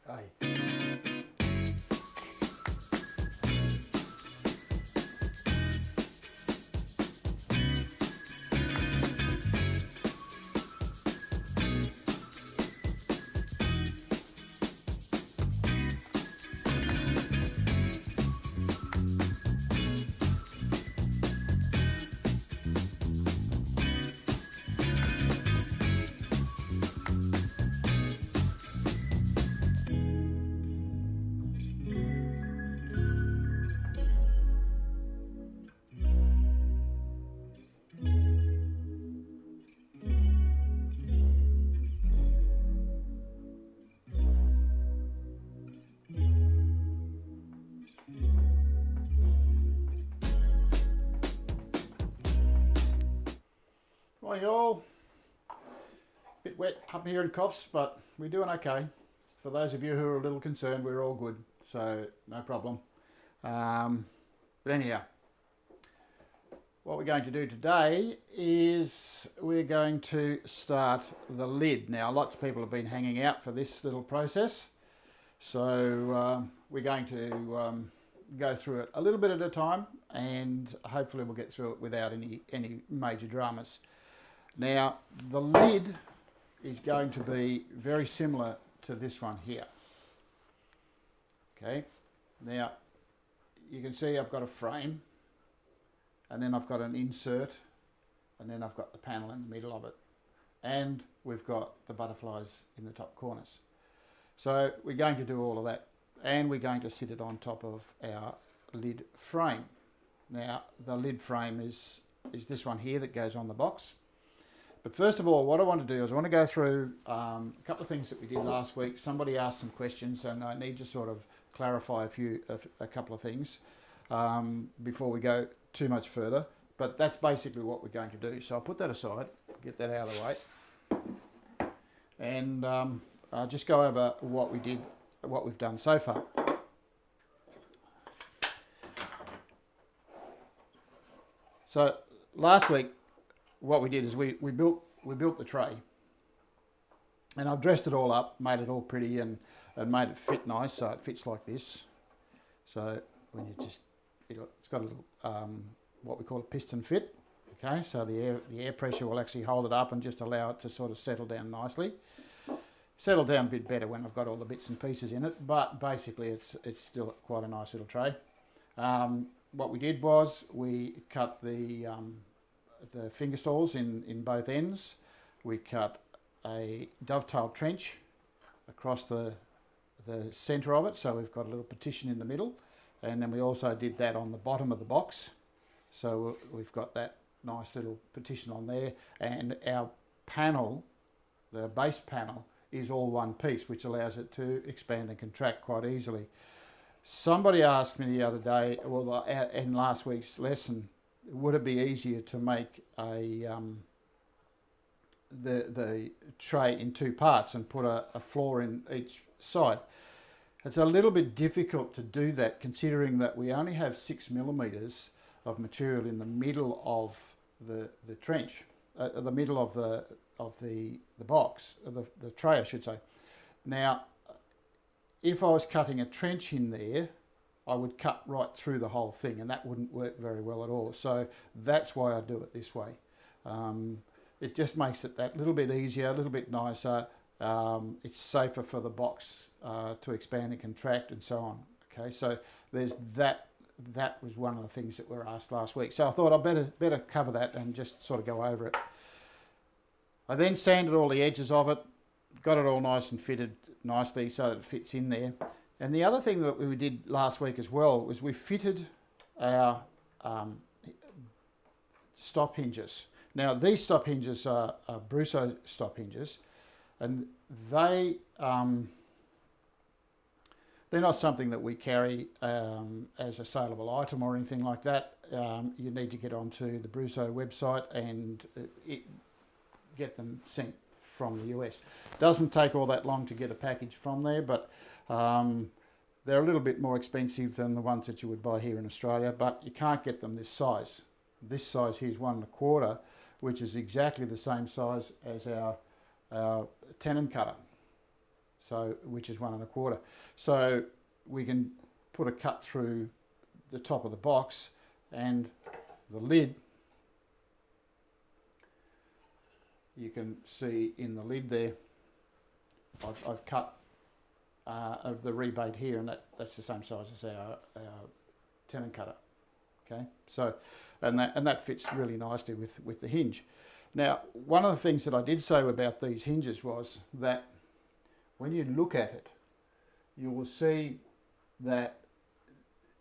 Hey. Morning all. Bit wet up here in Coffs, but we're doing okay. For those of you who are a little concerned, we're all good, so no problem. But anyhow, what we're going to do today is we're going to start the lid. Now, lots of people have been hanging out for this little process, so we're going to go through it a little bit at a time, and hopefully we'll get through it without any major dramas. Now, the lid is going to be very similar to this one here. Okay, now you can see I've got a frame, and then I've got an insert, and then I've got the panel in the middle of it, and we've got the butterflies in the top corners. So we're going to do all of that, and we're going to sit it on top of our lid frame. Now, the lid frame is this one here that goes on the box. But first of all, what I want to do is I want to go through a couple of things that we did last week. Somebody asked some questions, and I need to sort of clarify a couple of things before we go too much further. But that's basically what we're going to do. So I'll put that aside, get that out of the way, and I'll just go over what we did, what we've done so far. So last week, what we did is we built the tray, and I've dressed it all up, made it all pretty, and made it fit nice, so it fits like this. So when you just, it's got a little what we call a piston fit. Okay, so the air pressure will actually hold it up and just allow it to sort of settle down nicely. Settle down a bit better when I've got all the bits and pieces in it, but basically it's still quite a nice little tray. What we did was we cut the finger stalls in both ends. We cut a dovetail trench across the centre of it, so we've got a little partition in the middle, and then we also did that on the bottom of the box, so we've got that nice little partition on there, and our panel, the base panel, is all one piece, which allows it to expand and contract quite easily. Somebody asked me the other day, well, in last week's lesson, would it be easier to make the tray in two parts and put a floor in each side? It's a little bit difficult to do that, considering that we only have 6 millimeters of material in the middle of the trench, the middle of the box, the tray, I should say. Now, if I was cutting a trench in there, I would cut right through the whole thing, and that wouldn't work very well at all. So that's why I do it this way. It just makes it that little bit easier, a little bit nicer. It's safer for the box to expand and contract and so on. Okay, so there's that. That was one of the things that were asked last week. So I thought I'd better cover that and just sort of go over it. I then sanded all the edges of it, got it all nice and fitted nicely so that it fits in there. And the other thing that we did last week as well was we fitted our stop hinges. Now, these stop hinges are Brusso stop hinges, and they're not something that we carry as a saleable item or anything like that. You need to get onto the Brusso website and get them sent from the US. Doesn't take all that long to get a package from there, but they're a little bit more expensive than the ones that you would buy here in Australia, but you can't get them this size. This size here is 1 1/4, which is exactly the same size as our tenon cutter. so which is 1 1/4. So we can put a cut through the top of the box, and the lid, you can see in the lid there, I've cut of the rebate here, and that's the same size as our tenon cutter. Okay, so and that fits really nicely with the hinge. Now, one of the things that I did say about these hinges was that when you look at it, you will see that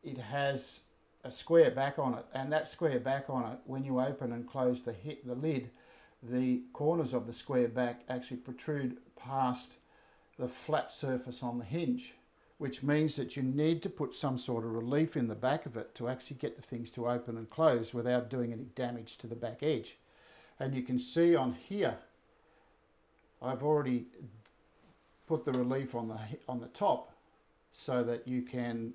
it has a square back on it, and that square back on it, when you open and close the lid, the corners of the square back actually protrude past the flat surface on the hinge, which means that you need to put some sort of relief in the back of it to actually get the things to open and close without doing any damage to the back edge. And you can see on here, I've already put the relief on the top so that you can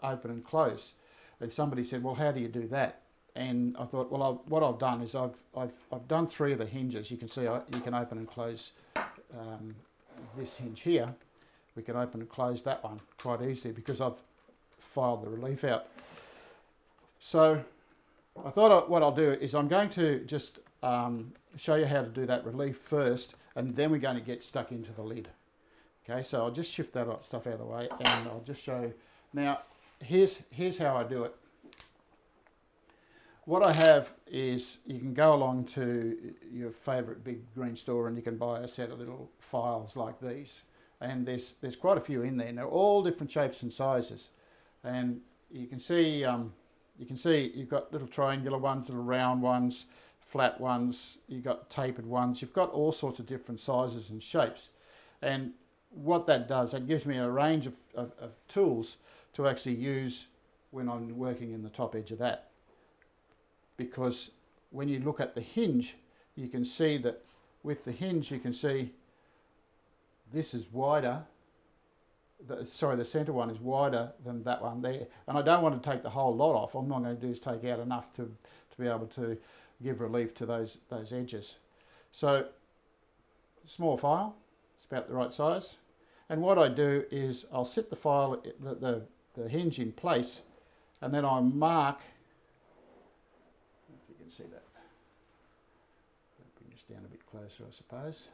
open and close. And somebody said, well, how do you do that? And I thought, well, what I've done is I've done 3 of the hinges. You can see you can open and close this hinge here. We can open and close that one quite easily because I've filed the relief out. So I thought what I'll do is I'm going to just show you how to do that relief first, and then we're going to get stuck into the lid. Okay, so I'll just shift that stuff out of the way, and I'll just show you. Now, here's how I do it. What I have is, you can go along to your favourite big green store and you can buy a set of little files like these. And there's quite a few in there, and they're all different shapes and sizes. And you can see you've got little triangular ones, little round ones, flat ones, you've got tapered ones, you've got all sorts of different sizes and shapes. And what that does, that gives me a range of tools to actually use when I'm working in the top edge of that. Because when you look at the hinge, you can see that with the hinge, you can see this is wider. The center one is wider than that one there. And I don't want to take the whole lot off. All I'm going to do is take out enough to be able to give relief to those edges. So, small file, it's about the right size. And what I do is I'll sit the file, the hinge in place, and then I mark, if you can see that, bring this down a bit closer, I suppose.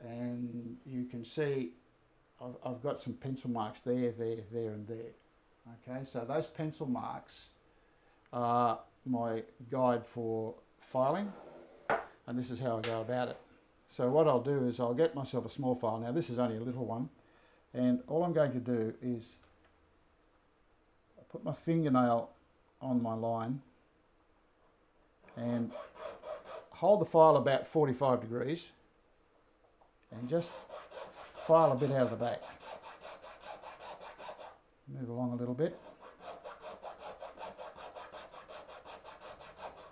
And you can see I've got some pencil marks there, and there. Okay, so those pencil marks are my guide for filing, and this is how I go about it. So what I'll do is I'll get myself a small file. Now this is only a little one, and all I'm going to do is put my fingernail on my line and hold the file about 45 degrees and just file a bit out of the back. Move along a little bit.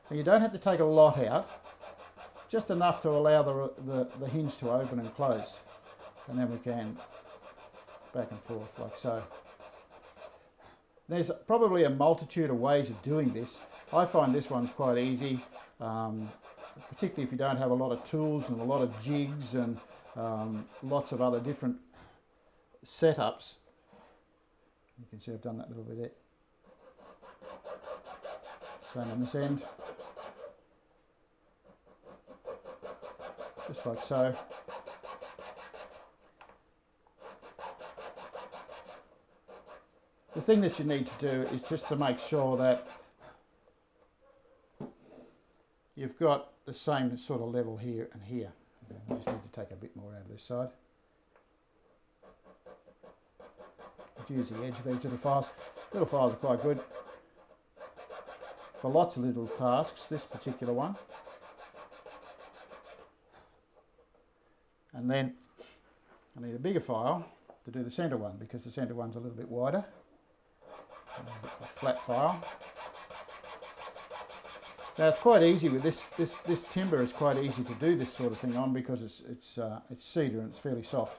Now you don't have to take a lot out, just enough to allow the hinge to open and close, and then we can back and forth like so. There's probably a multitude of ways of doing this. I find this one's quite easy, particularly if you don't have a lot of tools and a lot of jigs and lots of other different setups. You can see I've done that a little bit there. Same on this end. Just like so. The thing that you need to do is just to make sure that you've got the same sort of level here and here. I just need to take a bit more out of this side. Use the edge of these little files. Little files are quite good for lots of little tasks, this particular one. And then I need a bigger file to do the centre one, because the centre one's a little bit wider. A flat file. Now it's quite easy with this timber is quite easy to do this sort of thing on, because it's cedar and it's fairly soft.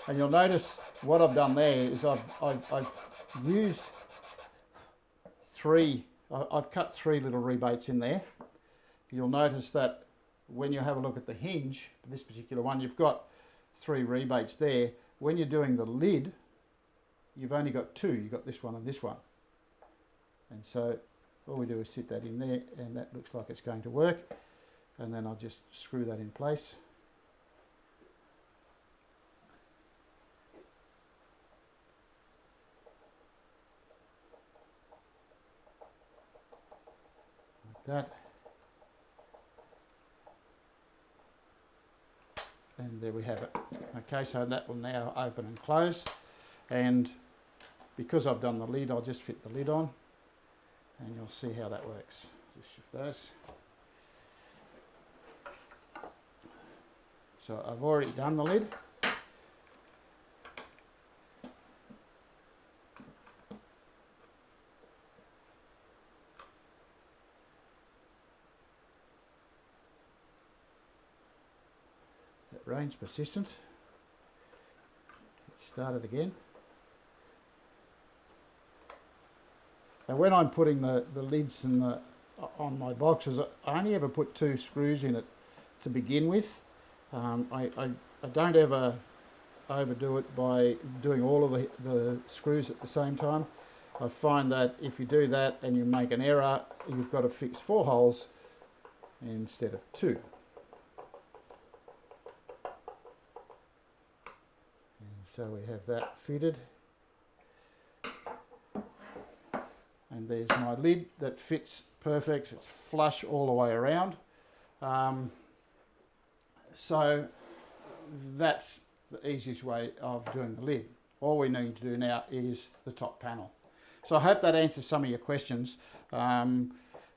And you'll notice what I've done there is I've used I've cut 3 little rebates in there. You'll notice that when you have a look at the hinge, this particular one, you've got 3 rebates there. When you're doing the lid, you've only got 2. You've got this one and this one. And so all we do is sit that in there, and that looks like it's going to work. And then I'll just screw that in place. That, and there we have it. Okay, so that will now open and close, and because I've done the lid, I'll just fit the lid on and you'll see how that works. Just shift those. So I've already done the lid. Rain's persistent. Get started again. And when I'm putting the lids and on my boxes, I only ever put 2 screws in it to begin with. I don't ever overdo it by doing all of the screws at the same time. I find that if you do that and you make an error, you've got to fix 4 holes instead of 2. So we have that fitted, and there's my lid that fits perfect. It's flush all the way around. So that's the easiest way of doing the lid. All we need to do now is the top panel. So I hope that answers some of your questions. But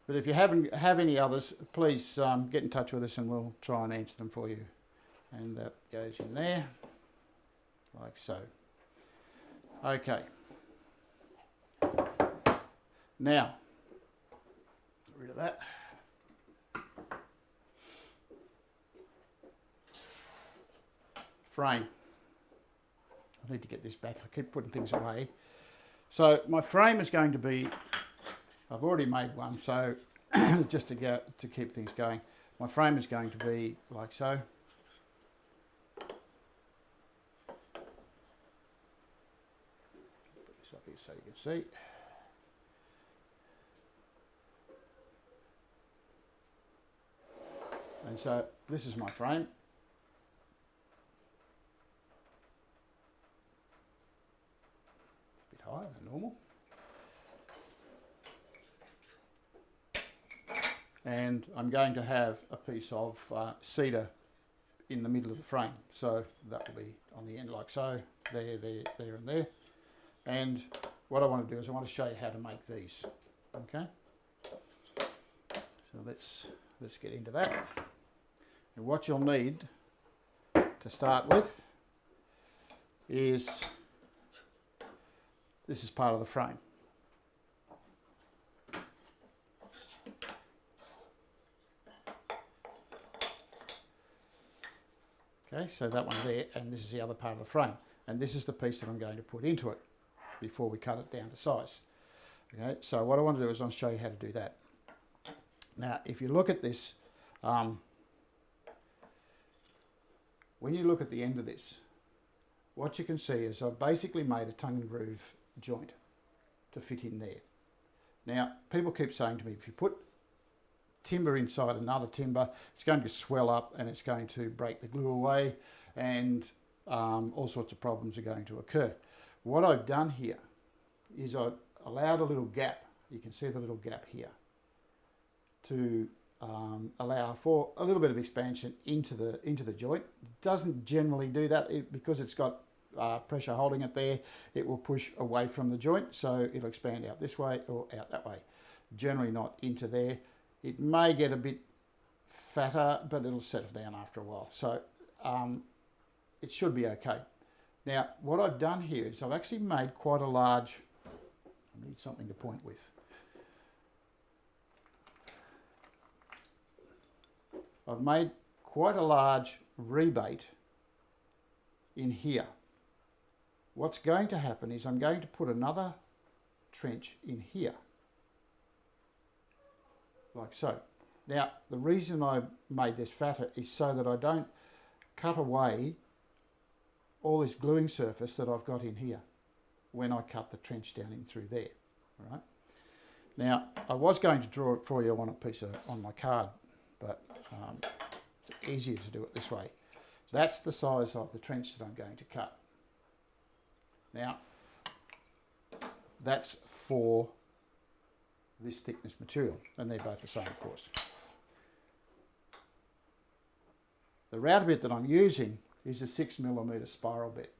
if you have any others, please get in touch with us and we'll try and answer them for you. And that goes in there. Like so. Okay. Now, get rid of that. Frame. I need to get this back. I keep putting things away. So my frame is going to be, I've already made one, so just to keep things going. My frame is going to be like so. Up here so you can see. And so this is my frame. A bit higher than normal. And I'm going to have a piece of cedar in the middle of the frame. So that will be on the end like so, there, there and there. And what I want to do is I want to show you how to make these. Okay, so let's get into that. And what you'll need to start with is, this is part of the frame. Okay, so that one there, and this is the other part of the frame, and this is the piece that I'm going to put into it before we cut it down to size. Okay, so what I want to do is I'll show you how to do that. Now, if you look at this, when you look at the end of this, what you can see is I've basically made a tongue and groove joint to fit in there. Now, people keep saying to me, if you put timber inside another timber, it's going to swell up and it's going to break the glue away, and all sorts of problems are going to occur. What I've done here is I've allowed a little gap. You can see the little gap here to allow for a little bit of expansion into the joint. It doesn't generally do that because it's got pressure holding it there. It will push away from the joint, so it'll expand out this way or out that way. Generally not into there. It may get a bit fatter, but it'll settle down after a while. So it should be okay. Now, what I've done here is I've actually made quite a large, I need something to point with. I've made quite a large rebate in here. what's going to happen is I'm going to put another trench in here, like so. Now, the reason I made this fatter is so that I don't cut away all this gluing surface that I've got in here when I cut the trench down in through there, right? Now, I was going to draw it for you on a piece of, on my card, but it's easier to do it this way. That's the size of the trench that I'm going to cut. Now, that's for this thickness material, and they're both the same, of course. The router bit that I'm using is a 6mm spiral bit,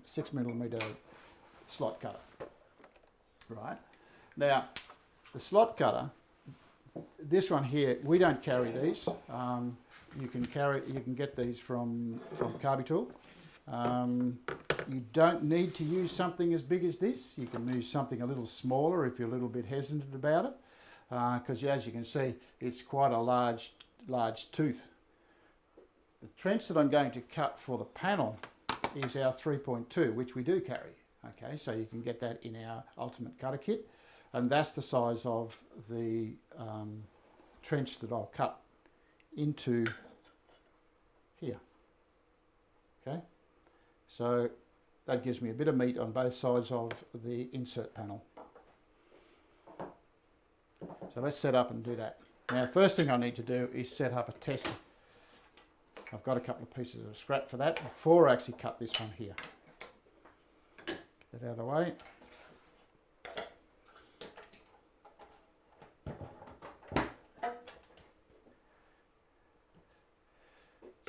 6mm slot cutter, right? Now, the slot cutter, this one here, we don't carry these. You can get these from Carby Tool. You don't need to use something as big as this. You can use something a little smaller if you're a little bit hesitant about it, because as you can see, it's quite a large tooth. The trench that I'm going to cut for the panel is our 3.2, which we do carry. Okay, so you can get that in our Ultimate Cutter Kit, and that's the size of the trench that I'll cut into here. Okay, so that gives me a bit of meat on both sides of the insert panel. So let's set up and do that. Now, first thing I need to do is set up a tester. I've got a couple of pieces of scrap for that before I actually cut this one here. Get that out of the way.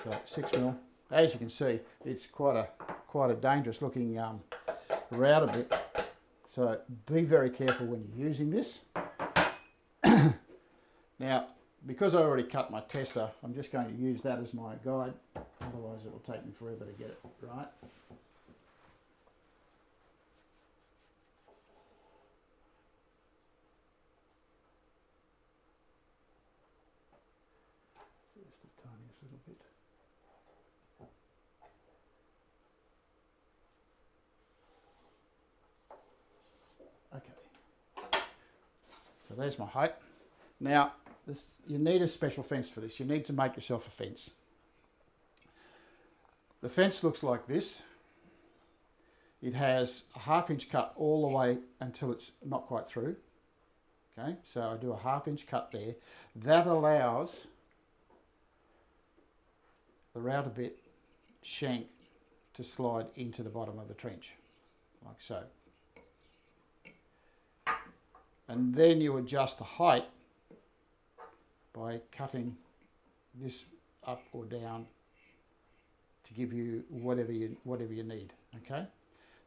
So 6mm. As you can see, it's quite a dangerous looking router bit. So be very careful when you're using this. Now, because I already cut my tester, I'm just going to use that as my guide. Otherwise, it will take me forever to get it right. Just the tiniest little bit. Okay. So there's my height. Now, you need a special fence for this. You need to make yourself a fence. The fence looks like this. It has a 1/2 inch cut all the way until it's not quite through. Okay, so I do a 1/2 inch cut there. That allows the router bit shank to slide into the bottom of the trench, like so. And then you adjust the height by cutting this up or down to give you whatever you need. Okay,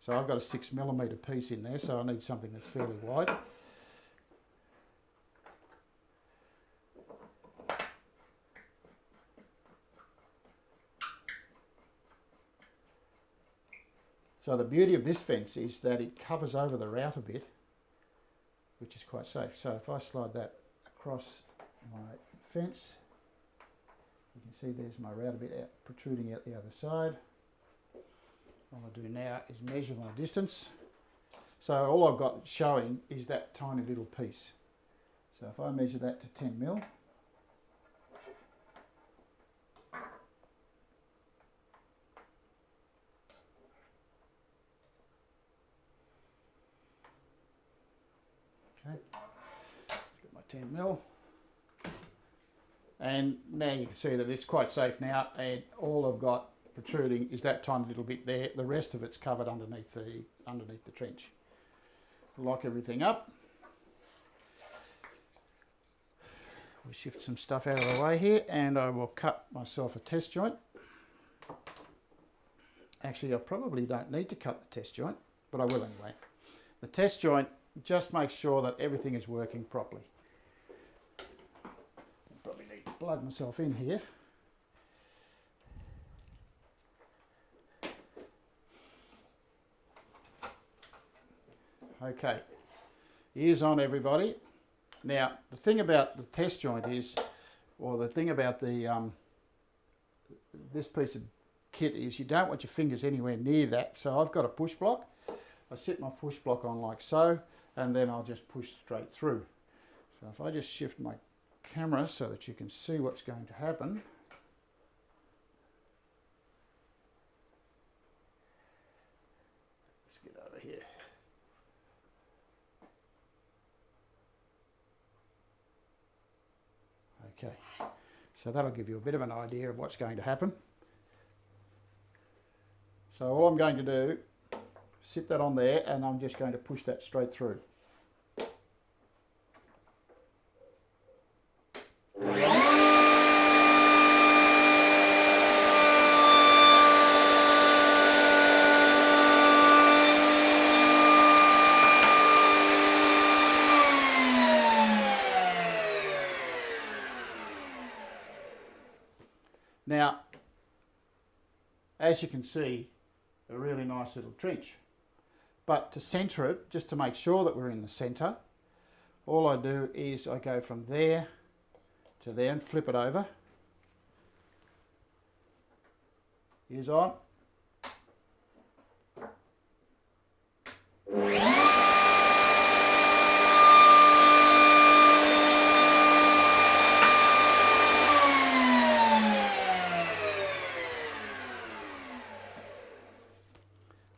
so I've got a 6mm piece in there, so I need something that's fairly wide. So the beauty of this fence is that it covers over the router bit, which is quite safe. So if I slide that across my fence, you can see there's my router bit out, protruding out the other side. All I do now is measure my distance. So all I've got showing is that tiny little piece. So if I measure that to 10mm, okay, got my 10mm. And now you can see that it's quite safe now, and all I've got protruding is that tiny little bit there. The rest of it's covered underneath the trench. Lock everything up. We shift some stuff out of the way here, and I will cut myself a test joint. Actually, I probably don't need to cut the test joint, but I will anyway. The test joint just makes sure that everything is working properly. Plug myself in here. Okay, ears on everybody. Now the thing about the test joint is, or the thing about the this piece of kit is you don't want your fingers anywhere near that. So I've got a push block. I sit my push block on like so, and then I'll just push straight through. So if I just shift my camera so that you can see what's going to happen. Let's get over here. Okay, so that'll give you a bit of an idea of what's going to happen. So all I'm going to do, sit that on there, and I'm just going to push that straight through. Now, as you can see, a really nice little trench. But to centre it, just to make sure that we're in the centre, all I do is I go from there to there and flip it over. Ears on.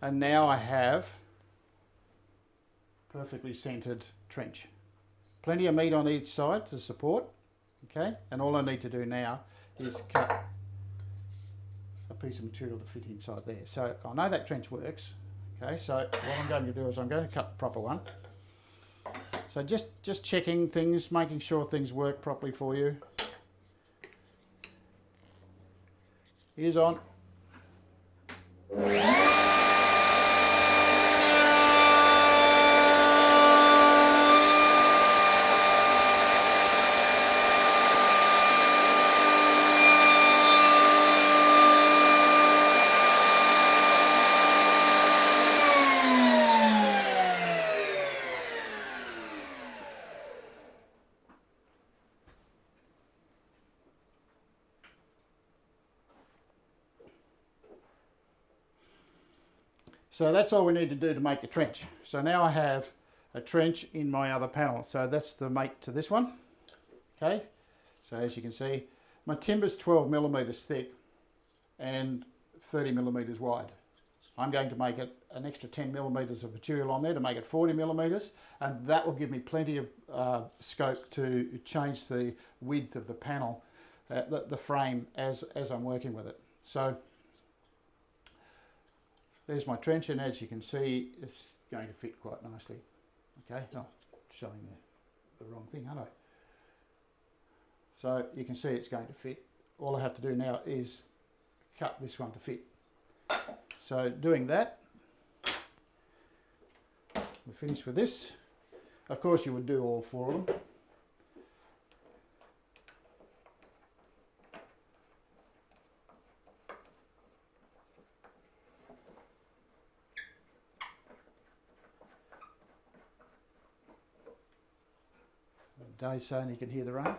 And now I have perfectly centered trench. Plenty of meat on each side to support, okay? And all I need to do now is cut a piece of material to fit inside there. So I know that trench works, okay? So what I'm going to do is I'm going to cut the proper one. So just checking things, making sure things work properly for you. Ears on. So that's all we need to do to make the trench. So now I have a trench in my other panel. So that's the mate to this one. Okay. So as you can see, my timber's 12 millimeters thick and 30 millimeters wide. I'm going to make it an extra 10 millimeters of material on there to make it 40 millimeters, and that will give me plenty of scope to change the width of the panel, the frame as I'm working with it. So there's my trench, and as you can see, it's going to fit quite nicely. Okay, oh, showing the wrong thing, aren't I? So you can see it's going to fit. All I have to do now is cut this one to fit. So doing that, we're finished with this. Of course you would do all four of them. Dave's saying he can hear the rain.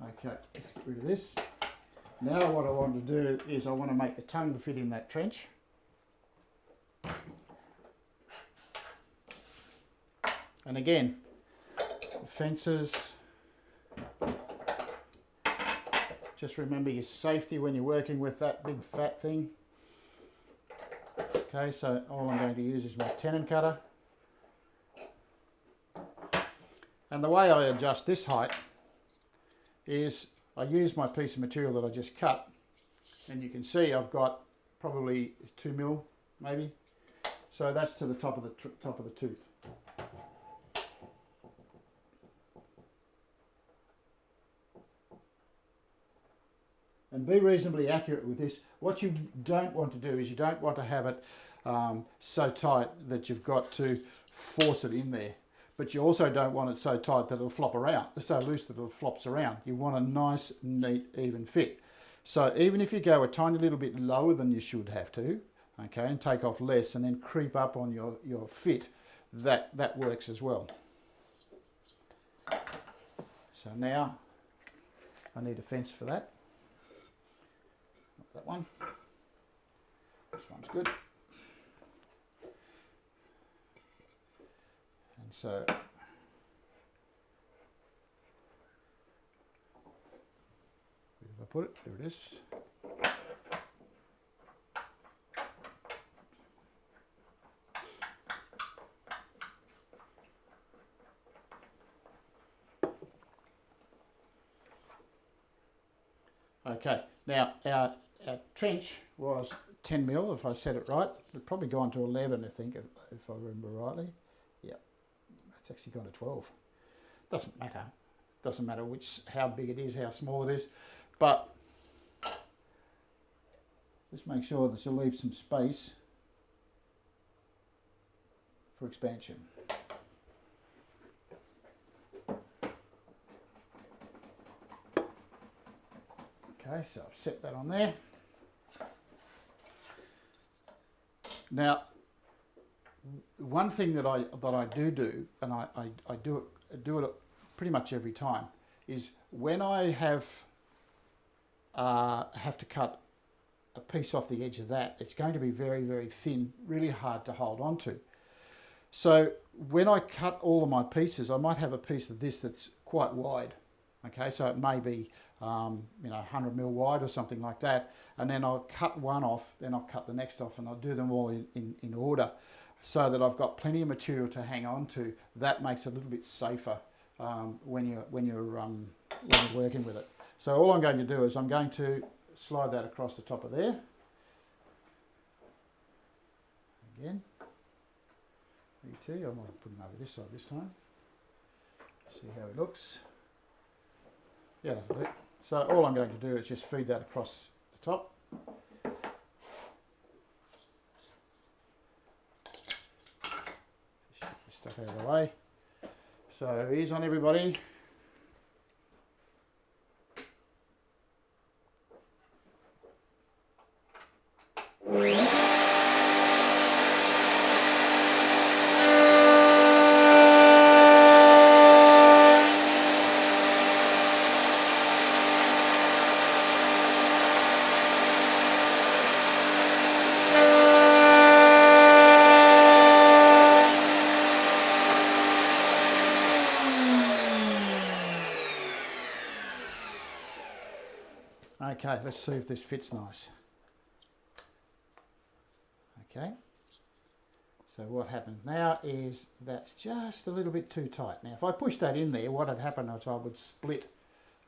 Okay, let's get rid of this. Now what I want to do is I want to make the tongue to fit in that trench. And again, fences, just remember your safety when you're working with that big fat thing. Okay, so all I'm going to use is my tenon cutter. And the way I adjust this height is I use my piece of material that I just cut, and you can see I've got probably 2 mil maybe. So that's to the top of the tooth. And be reasonably accurate with this. What you don't want to do is you don't want to have it so tight that you've got to force it in there. But you also don't want it so tight that it'll flop around, so loose that it flops around. You want a nice, neat, even fit. So even if you go a tiny little bit lower than you should have to, okay, and take off less and then creep up on your fit, that works as well. So now I need a fence for that. Not that one. This one's good. And so where did I put it? There it is. Okay, now our trench was 10 mil, if I said it right. It's probably gone to 11, I think, if I remember rightly. Yeah, it's actually gone to 12. Doesn't matter. Doesn't matter how big it is, how small it is, but just make sure that you leave some space for expansion. Okay, so I've set that on there. Now, one thing that I do, and I do it pretty much every time, is when I have to cut a piece off the edge of that, it's going to be very, very thin, really hard to hold on to. So when I cut all of my pieces, I might have a piece of this that's quite wide. Okay, so it may be, 100 mil wide or something like that. And then I'll cut one off, then I'll cut the next off, and I'll do them all in order so that I've got plenty of material to hang on to. That makes it a little bit safer when you're working with it. So all I'm going to do is I'm going to slide that across the top of there. Again. I might put him over this side this time. See how he looks. Yeah, that'll do. So all I'm going to do is just feed that across the top. Just get this stuff out of the way. So ease on everybody. Okay, let's see if this fits nice. Okay, so what happens now is that's just a little bit too tight. Now if I push that in there, what would happen is I would split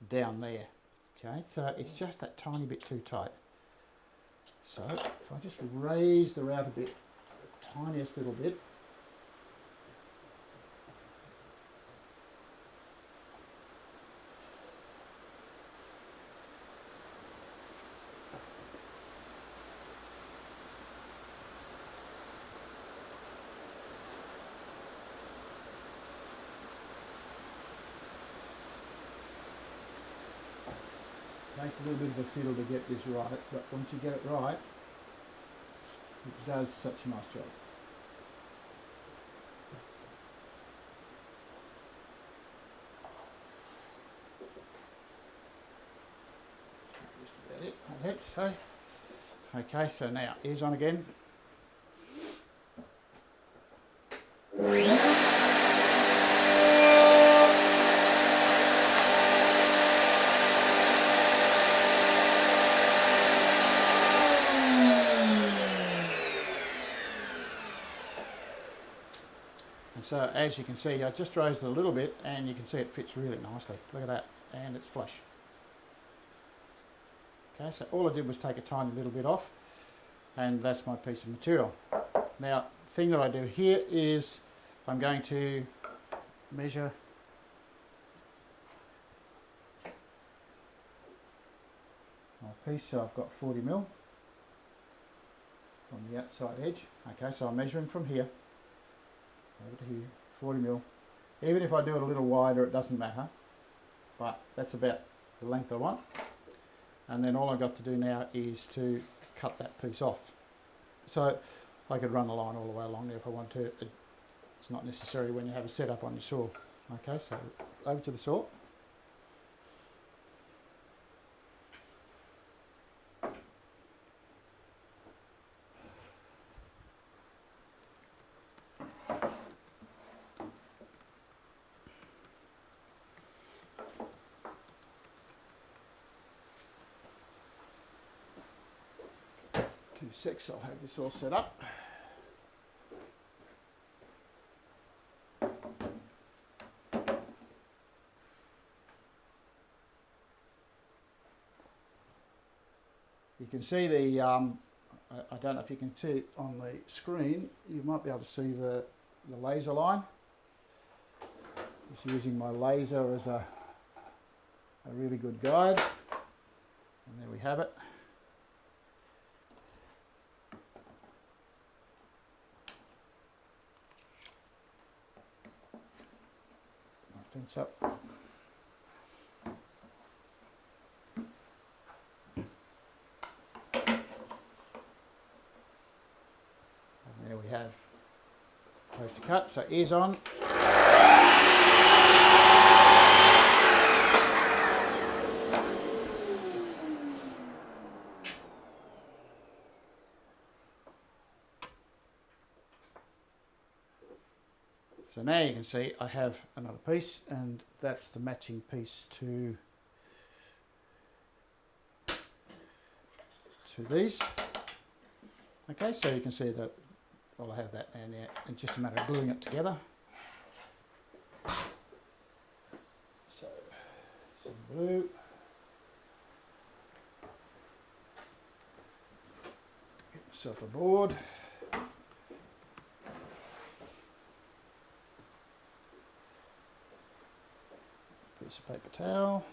down there. Okay, so it's just that tiny bit too tight. So if I just raise the route a bit, the tiniest little bit, takes a little bit of a fiddle to get this right, but once you get it right, it does such a nice job. Just about it, I think so. Okay, so now ears on again. So as you can see, I just raised it a little bit and you can see it fits really nicely. Look at that, and it's flush. Okay, so all I did was take a tiny little bit off, and that's my piece of material. Now, the thing that I do here is I'm going to measure my piece, so I've got 40 mil from the outside edge. Okay, so I'm measuring from here over to here, 40 mil. Even if I do it a little wider, it doesn't matter, but that's about the length I want. And then all I've got to do now is to cut that piece off. So I could run the line all the way along there if I want to. It's not necessary when you have a setup on your saw. Okay, so over to the saw. secs, I'll have this all set up. You can see the, I don't know if you can see it on the screen, you might be able to see the laser line. Just using my laser as a really good guide. And there we have it. Fence up. And there we have place to cut. So ears on. So now you can see I have another piece, and that's the matching piece to these. Okay, so you can see that, well, I have that there now. It's just a matter of gluing it together. So, some glue. Get myself a board. Piece of paper towel.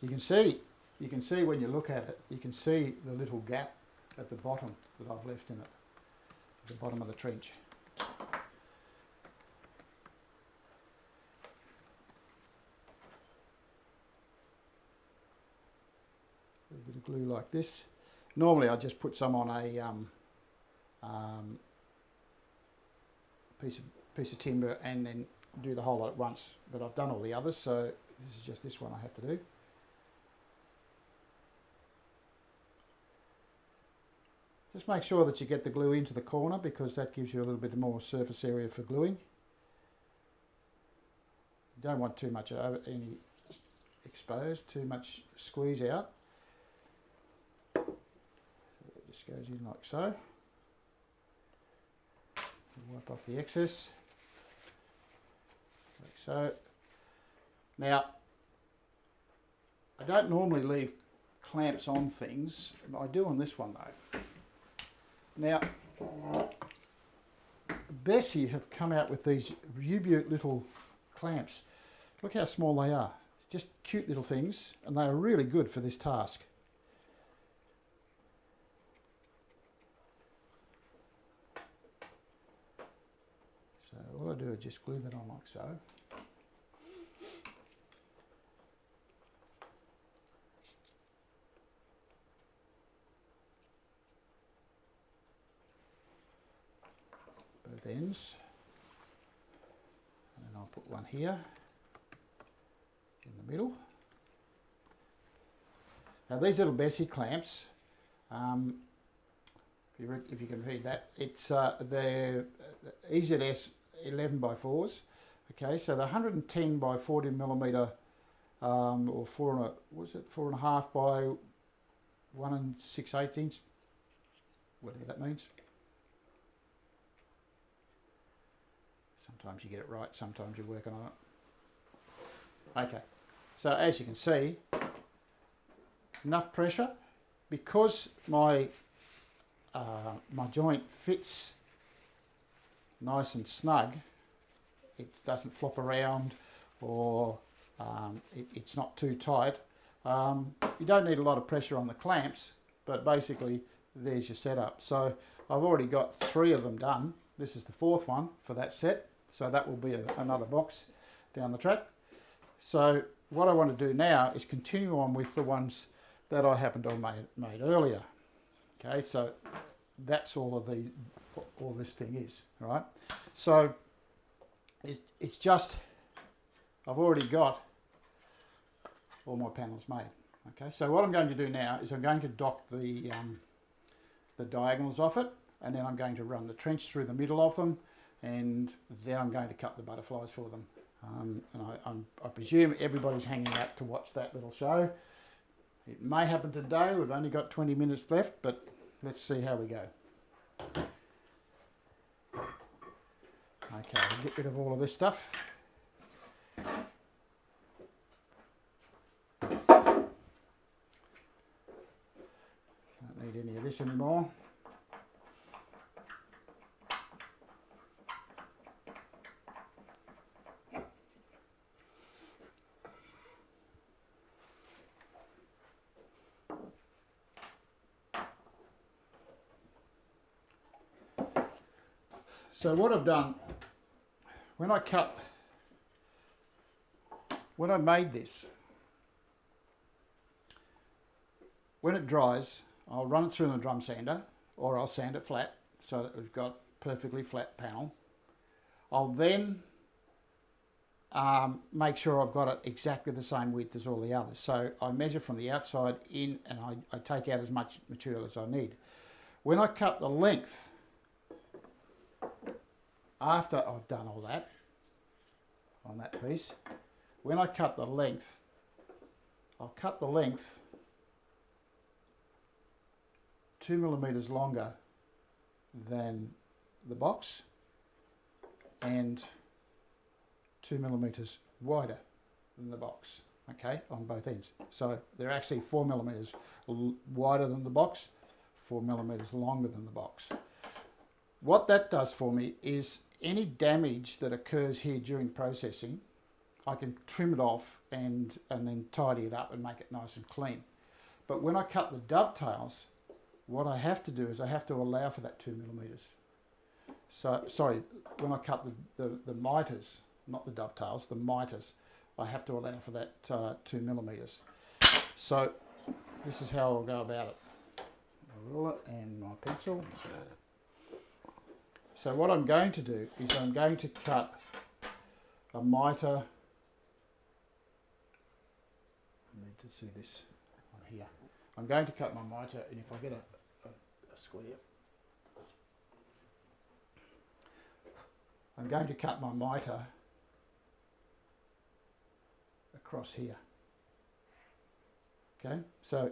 You can see when you look at it, you can see the little gap at the bottom that I've left in it, at the bottom of the trench. A little bit of glue like this. Normally I just put some on a piece of timber and then do the whole lot at once, but I've done all the others, so this is just this one I have to do. Just make sure that you get the glue into the corner, because that gives you a little bit more surface area for gluing. You don't want too much any exposed, too much squeeze out. Just goes in like so. Wipe off the excess, like so. Now, I don't normally leave clamps on things, but I do on this one though. Now, Bessie have come out with these beaut little clamps. Look how small they are. Just cute little things, and they are really good for this task. So all I do is just glue that on like so. Both ends. And then I'll put one here in the middle. Now these little Bessie clamps, if you can read that, it's they're EZS 11x4s. Okay, so they're 110 by 40 millimeter, or 4.5 by 1 6/8 inch, whatever that means. Sometimes you get it right, sometimes you're working on it. Okay, so as you can see, enough pressure, because my my joint fits nice and snug. It doesn't flop around, or it's not too tight. You don't need a lot of pressure on the clamps, but basically there's your setup. So I've already got 3 of them done. This is the 4th one for that set, so that will be another box down the track. So what I want to do now is continue on with the ones that I happened to have made earlier. Okay, so that's all this thing is, right? So it's just, I've already got all my panels made. Okay, so what I'm going to do now is I'm going to dock the diagonals off it, and then I'm going to run the trench through the middle of them, and then I'm going to cut the butterflies for them. And I presume everybody's hanging out to watch that little show. It may happen today. We've only got 20 minutes left, but let's see how we go. Okay, I'll get rid of all of this stuff. Don't need any of this anymore. So what I've done, when I made this, when it dries, I'll run it through the drum sander, or I'll sand it flat so that we've got perfectly flat panel. I'll then make sure I've got it exactly the same width as all the others. So I measure from the outside in, and I take out as much material as I need. When I cut the length, after I've done all that on that piece, when I cut the length, I'll cut the length 2 millimeters longer than the box and 2 millimeters wider than the box, okay, on both ends. So they're actually 4 millimeters wider than the box, 4 millimeters longer than the box. What that does for me is any damage that occurs here during processing, I can trim it off and then tidy it up and make it nice and clean. But when I cut the dovetails, what I have to do is I have to allow for that 2 millimeters. So, sorry, when I cut the miters, not the dovetails, the miters, I have to allow for that 2 millimeters. So this is how I'll go about it. A ruler and my pencil. So what I'm going to do is I'm going to cut a miter. I need to see this on here. I'm going to cut my miter, and if I get a square, I'm going to cut my miter across here. Okay, so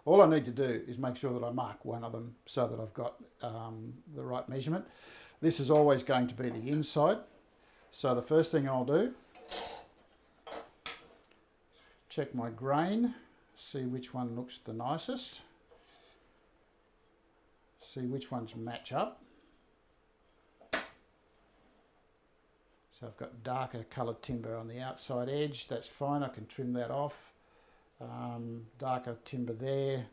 all I need to do is make sure that I mark one of them so that I've got the right measurement. This is always going to be the inside. So the first thing I'll do, check my grain, see which one looks the nicest, see which ones match up. So I've got darker coloured timber on the outside edge, that's fine, I can trim that off. Darker timber there,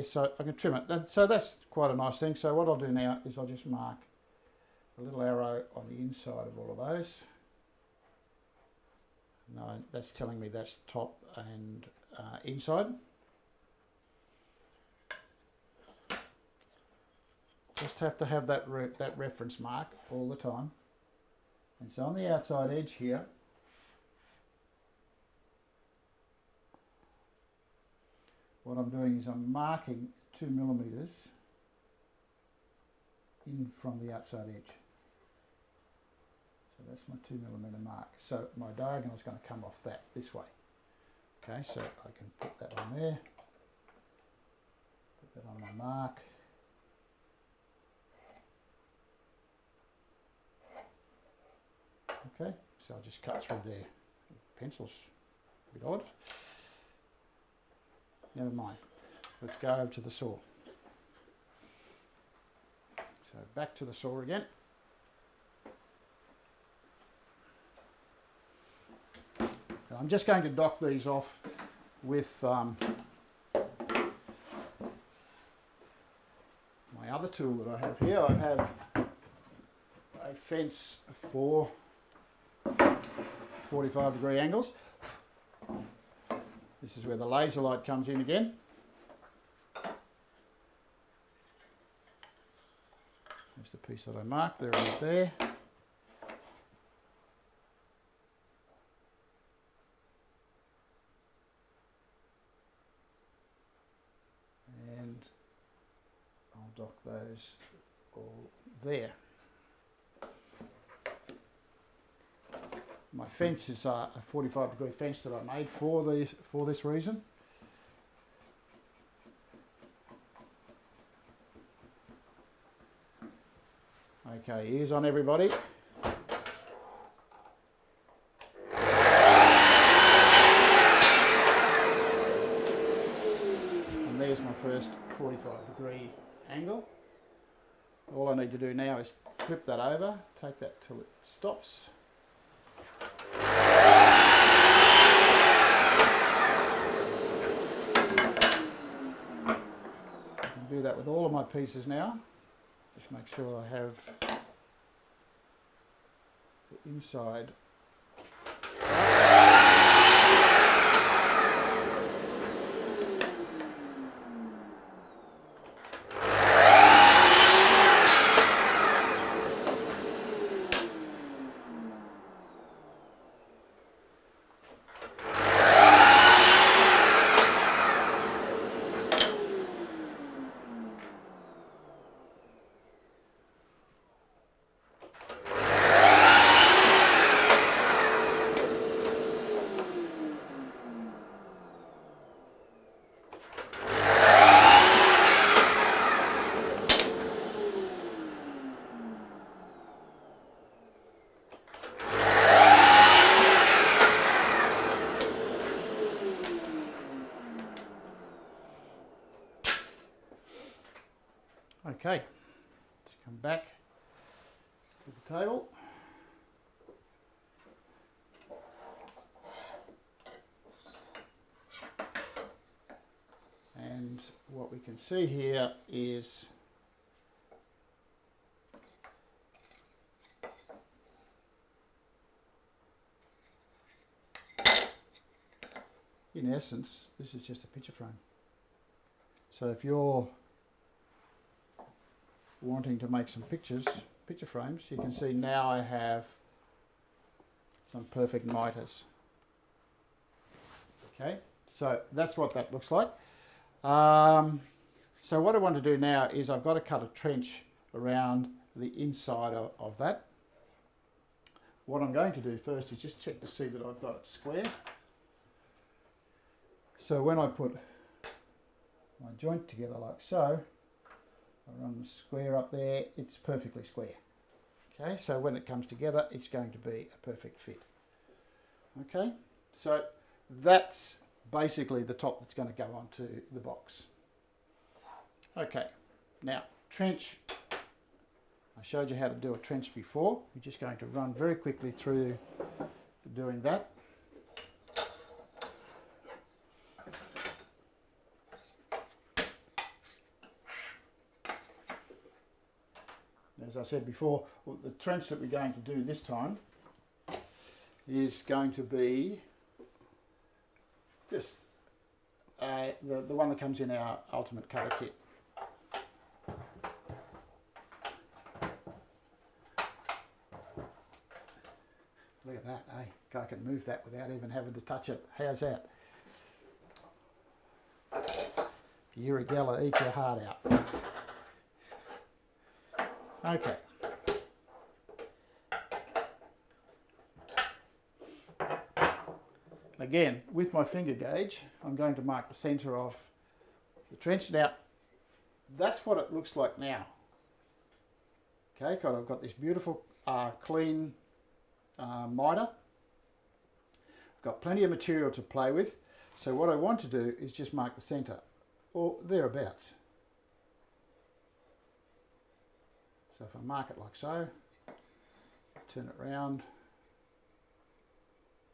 so I can trim it. So that's quite a nice thing. So what I'll do now is I'll just mark a little arrow on the inside of all of those. No, that's telling me that's top and inside. Just have to have that reference mark all the time. And so on the outside edge here, what I'm doing is I'm marking 2 millimeters in from the outside edge. So that's my 2 millimeter mark. So my diagonal is going to come off that this way. Okay, so I can put that on there. Put that on my mark. Okay, so I'll just cut through there. Pencil's a bit odd. Never mind. Let's go over to the saw. So back to the saw again. And I'm just going to dock these off with my other tool that I have here. I have a fence for 45-degree angles. This is where the laser light comes in again. There's the piece that I marked, there it is there. And I'll dock those all there. My fence is a 45-degree fence that I made for this reason. Okay, ears on everybody. And there's my first 45-degree angle. All I need to do now is flip that over, take that till it stops. I can do that with all of my pieces now. Just make sure I have the inside. Okay, let's come back to the table. And what we can see here is in essence, this is just a picture frame. So if you're wanting to make some picture frames, you can see now I have some perfect miters. Okay, so that's what that looks like. So what I want to do now is I've got to cut a trench around the inside of that. What I'm going to do first is just check to see that I've got it square. So when I put my joint together like so, I run the square up there, it's perfectly square. Okay, so when it comes together, it's going to be a perfect fit. Okay, so that's basically the top that's going to go onto the box. Okay, now trench. I showed you how to do a trench before. We're just going to run very quickly through doing that. As I said before, the trench that we're going to do this time is going to be just the one that comes in our ultimate cutter kit. Look at that, eh? I can move that without even having to touch it. How's that? Uragella, eat your heart out. Okay. Again, with my finger gauge, I'm going to mark the centre of the trench. Now, that's what it looks like now. Okay, I've got this beautiful, clean miter. I've got plenty of material to play with. So what I want to do is just mark the centre, or thereabouts. So if I mark it like so, turn it round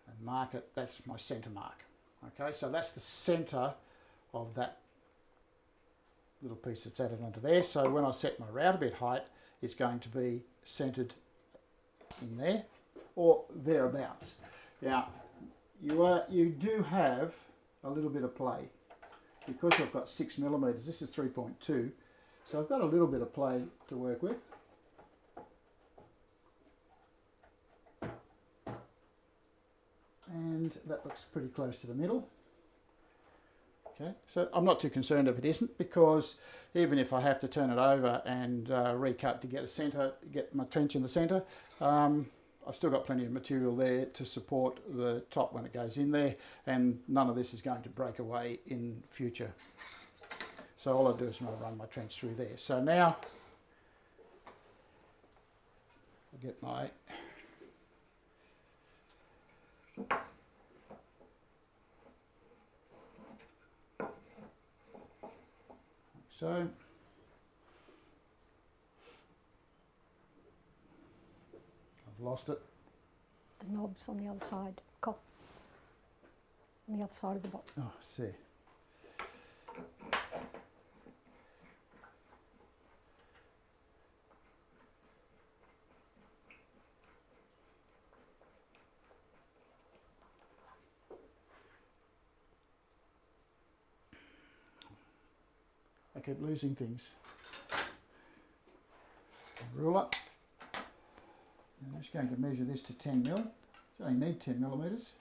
and mark it, that's my centre mark. Okay, so that's the centre of that little piece that's added onto there. So when I set my router bit height, it's going to be centred in there or thereabouts. Now, you do have a little bit of play because I've got 6mm. This is 3.2, so I've got a little bit of play to work with. And that looks pretty close to the middle. Okay, so I'm not too concerned if it isn't, because even if I have to turn it over and recut to get a centre, get my trench in the centre, I've still got plenty of material there to support the top when it goes in there, and none of this is going to break away in future. So all I do is I run my trench through there. So now I'll get my so. I've lost it. The knob's on the other side, Col. On the other side of the box. Oh, I see. I keep losing things. Ruler. I'm just going to measure this to 10 mil. So I only need 10 millimeters.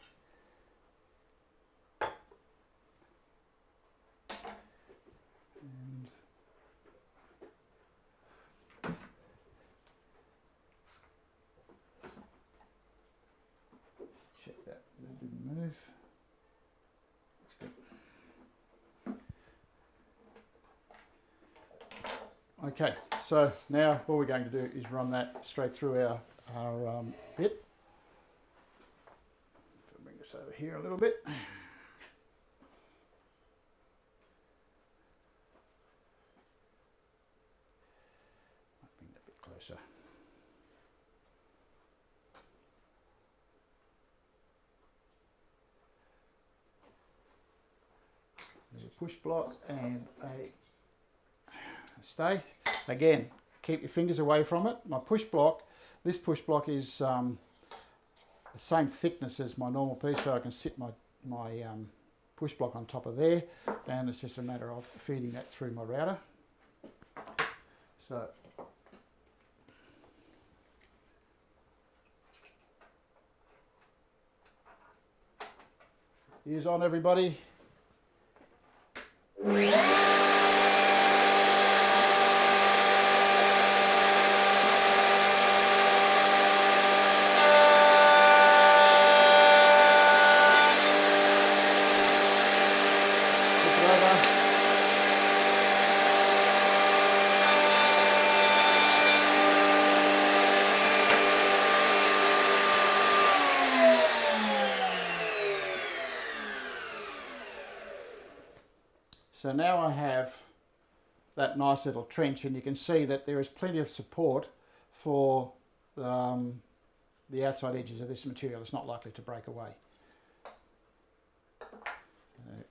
And check that didn't move. That's good. Okay, so now what we're going to do is run that straight through our bit. So bring this over here a little bit. Bring that a bit closer. There's a push block and a stay. Again, keep your fingers away from it. My push block, this push block is the same thickness as my normal piece, so I can sit my push block on top of there, and it's just a matter of feeding that through my router. So ears on, everybody. So now I have that nice little trench, and you can see that there is plenty of support for the outside edges of this material. It's not likely to break away.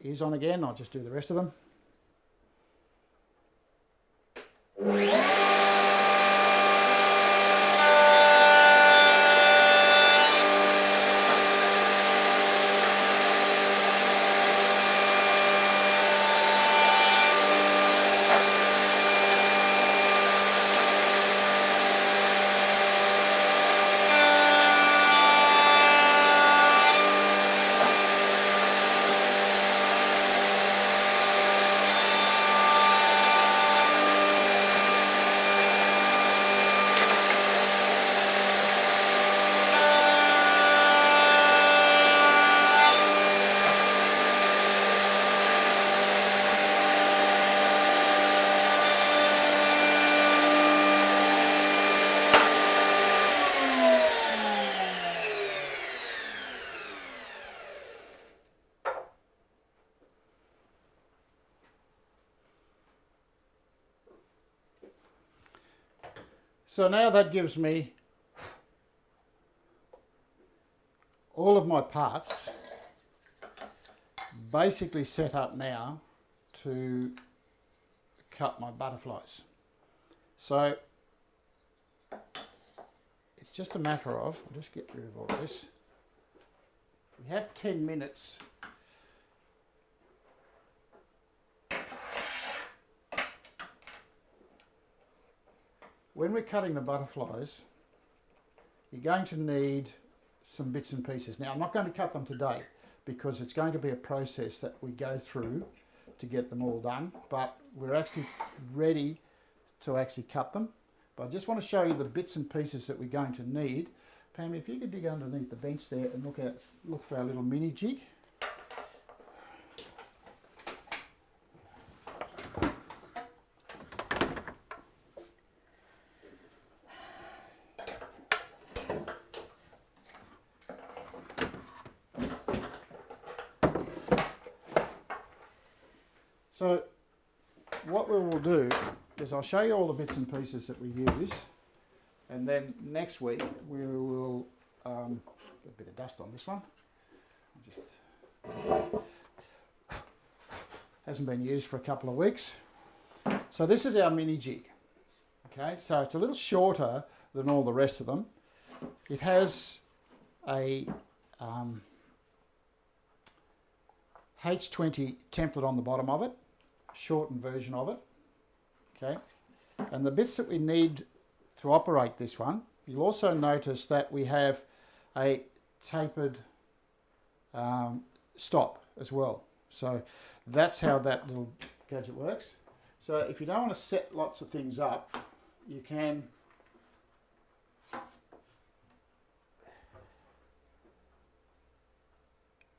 Ears on again, I'll just do the rest of them. So now that gives me all of my parts basically set up now to cut my butterflies. So it's just a matter of, I'll just get rid of all this. We have 10 minutes . When we're cutting the butterflies, you're going to need some bits and pieces. Now, I'm not going to cut them today because it's going to be a process that we go through to get them all done, but we're actually ready to actually cut them. But I just want to show you the bits and pieces that we're going to need. Pam, if you could dig underneath the bench there and look for our little mini jig. So what we will do is I'll show you all the bits and pieces that we use, and then next week we will get a bit of dust on this one. Hasn't been used for a couple of weeks. So this is our mini jig. Okay, so it's a little shorter than all the rest of them. It has a H20 template on the bottom of it, shortened version of it. Okay, and the bits that we need to operate this one, you'll also notice that we have a tapered stop as well. So that's how that little gadget works. So if you don't want to set lots of things up, you can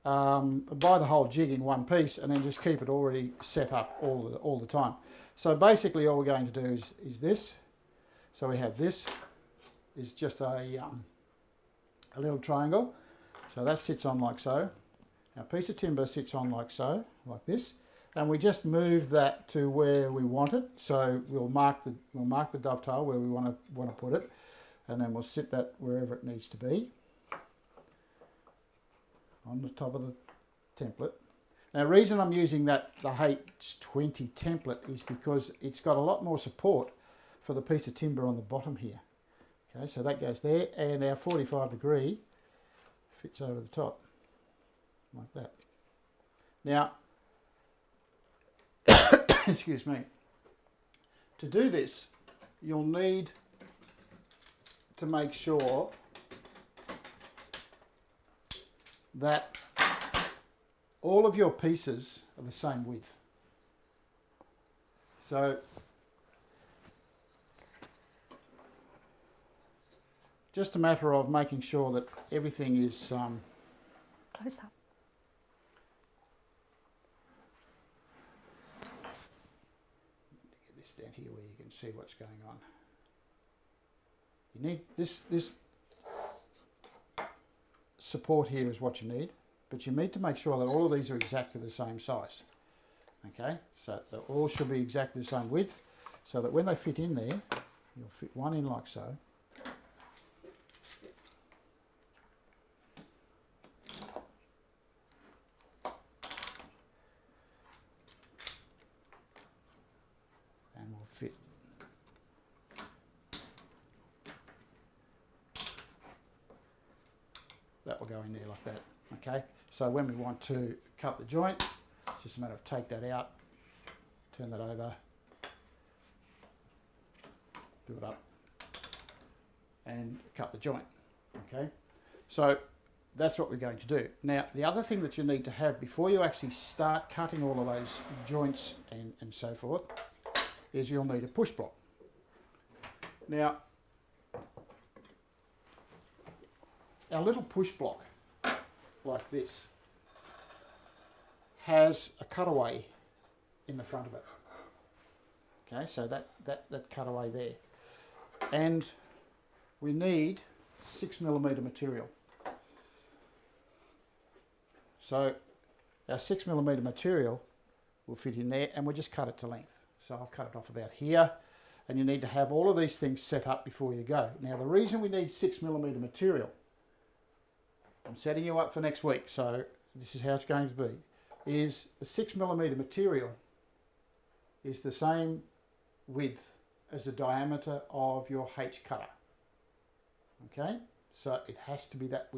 buy the whole jig in one piece and then just keep it already set up all the time. So basically all we're going to do is this. So we have this is just a little triangle. So that sits on like so. Our piece of timber sits on like so, like this, and we just move that to where we want it. So we'll mark the dovetail where we want to put it, and then we'll sit that wherever it needs to be on the top of the template. Now the reason I'm using the H20 template is because it's got a lot more support for the piece of timber on the bottom here. Okay, so that goes there, and our 45° fits over the top like that. Now excuse me, to do this you'll need to make sure that all of your pieces are the same width. So just a matter of making sure that everything is close up. Get this down here where you can see what's going on. You need this support here is what you need, but you need to make sure that all of these are exactly the same size. Okay, so they all should be exactly the same width, so that when they fit in there, you'll fit one in like so. And we'll fit that will go in there like that. Okay, so when we want to cut the joint, it's just a matter of take that out, turn that over, do it up, and cut the joint. Okay, so that's what we're going to do. Now the other thing that you need to have before you actually start cutting all of those joints and so forth is you'll need a push block. Now our little push block like this has a cutaway in the front of it. Okay, so that cutaway there, and we need 6mm material. So our 6mm material will fit in there, and we'll just cut it to length. So I've cut it off about here, and you need to have all of these things set up before you go. Now the reason we need 6mm material, I'm setting you up for next week, so this is how it's going to be, is the 6mm material is the same width as the diameter of your H cutter. Okay, so it has to be that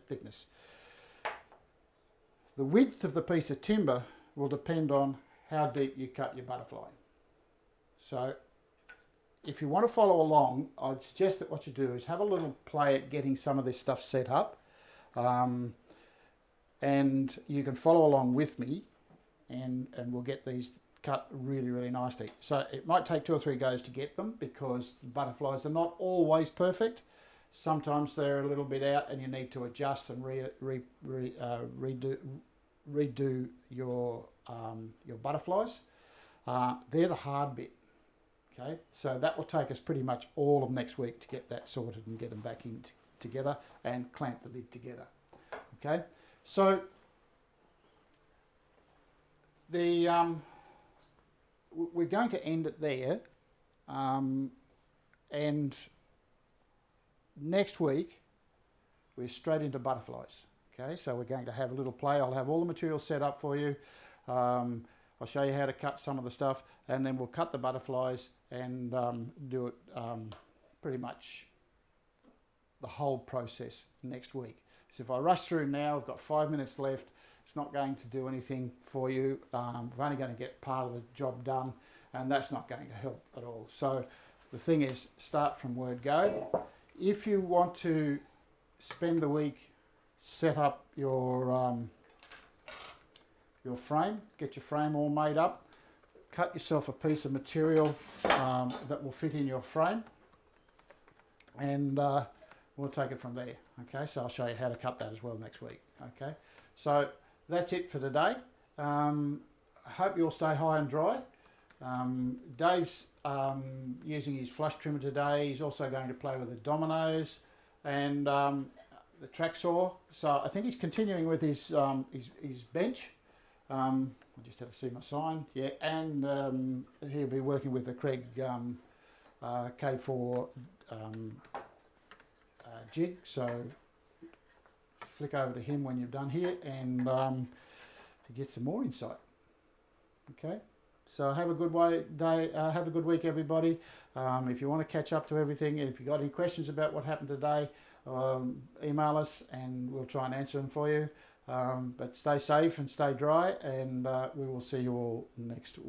thickness. The width of the piece of timber will depend on how deep you cut your butterfly. So if you want to follow along, I'd suggest that what you do is have a little play at getting some of this stuff set up, and you can follow along with me, and we'll get these cut really nicely. So it might take 2 or 3 goes to get them, because the butterflies are not always perfect. Sometimes they're a little bit out and you need to adjust and redo your butterflies. They're the hard bit. Okay, so that will take us pretty much all of next week to get that sorted and get them back in together and clamp the lid together. Okay, so the we're going to end it there, and next week we're straight into butterflies. Okay, so we're going to have a little play. I'll have all the material set up for you. I'll show you how to cut some of the stuff, and then we'll cut the butterflies and do it pretty much the whole process next week. So if I rush through now, I've got 5 minutes left. It's not going to do anything for you. We're only going to get part of the job done, and that's not going to help at all. So the thing is, start from word go. If you want to spend the week, set up your frame, get your frame all made up, cut yourself a piece of material that will fit in your frame, and we'll take it from there. Okay, so I'll show you how to cut that as well next week. Okay, so that's it for today. I hope you all stay high and dry. Dave's using his flush trimmer today. He's also going to play with the dominoes and the track saw. So I think he's continuing with his bench. I just had to see my sign. Yeah, and he'll be working with the Craig K4 jig. So flick over to him when you're done here, and to get some more insight. Okay, so have a good day. Have a good week, everybody. If you want to catch up to everything, and if you've got any questions about what happened today, email us and we'll try and answer them for you. But stay safe and stay dry, and we will see you all next week.